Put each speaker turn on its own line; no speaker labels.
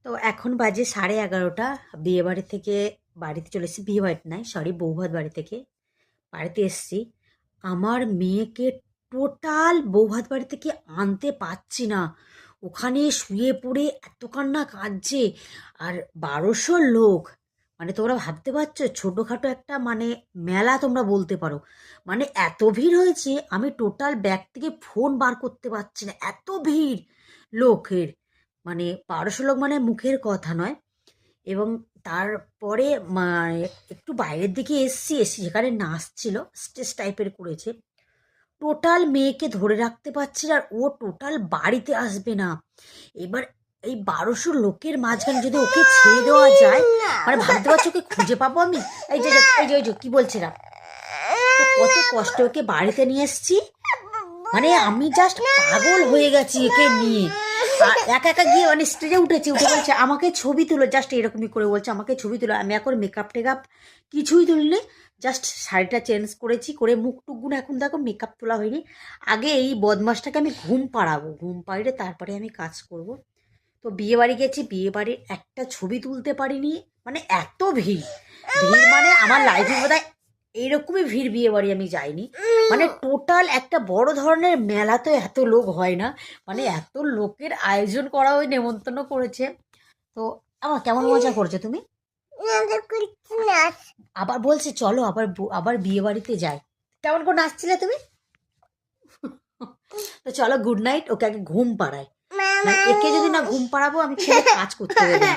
তো এখন বাজে 11:30। বিয়েবাড়ি থেকে বাড়িতে চলে এসেছি। বিয়ে বাড়িতে নাই, সরি, বৌভাত বাড়ি থেকে বাড়িতে এসেছি। আমার মেয়েকে টোটাল বৌভাত বাড়ি থেকে আনতে পারছি না। ওখানে শুয়ে পড়ে এত কান্না কাঁদছে। আর 1200 লোক, মানে তোমরা ভাবতে পারছো ছোটোখাটো একটা মানে মেলা তোমরা বলতে পারো। মানে এত ভিড় হয়েছে, আমি টোটাল ব্যাগ থেকে ফোন বার করতে পারছি না, এত ভিড় লোকের। মানে 1200 লোক মানে মুখের কথা নয়। এবং তারপরে একটু বাইরের দিকে এসছি যেখানে নাচ ছিল, স্টেজ টাইপের করেছে। টোটাল মেয়েকে ধরে রাখতে পারছি না, আর ও টোটাল বাড়িতে আসবে না। এবার এই 1200 লোকের মাঝখানে যদি ওকে ছেড়ে দেওয়া যায়, মানে ভাবতে পারছো ওকে খুঁজে পাবো আমি? এই যে কি বলছিলাম, তো কত কষ্ট ওকে বাড়িতে নিয়ে এসছি। মানে আমি জাস্ট পাগল হয়ে গেছি একে নিয়ে। আর একা একা গিয়ে মানে স্টেজে উঠে বলছে আমাকে ছবি তুলো, জাস্ট এরকমই করে বলছে আমাকে ছবি তুলো। আমি এখন মেকআপ টেকআপ কিছুই তুলিনি, জাস্ট শাড়িটা চেঞ্জ করেছি, করে মুখ টুকগুলো এখন দেখো মেকআপ তোলা হয়নি। আগে এই বদমাসটাকে আমি ঘুম পাড়াবো, ঘুম পাড়িয়ে তারপরে আমি কাজ করব। তো বিয়ে বাড়ি গেছি, বিয়ে বাড়ির একটা ছবি তুলতে পারিনি। মানে এত ভিড়, ভিড় মানে আমার লাইফে বোধহয় এইরকমই ভিড় বিয়ে বাড়ি আমি যাইনি। মানে টোটাল একটা বড় ধরনের মেলা, তো এত লোক হয় না। মানে এত লোকের আয়োজন করা, ওই নেমন্তন্ন করেছে। তো আমার কেমন মজা করছো তুমি? আবার বলছে চলো আবার আবার বিয়ে বাড়িতে যাই। কেমন করে নাচছিলে তুমি? তো চলো, গুড নাইট। ওকে আগে ঘুম পাড়ায়, মানে একে যদি না ঘুম পাড়াবো আমি কোনো কাজ করতে দেবো না।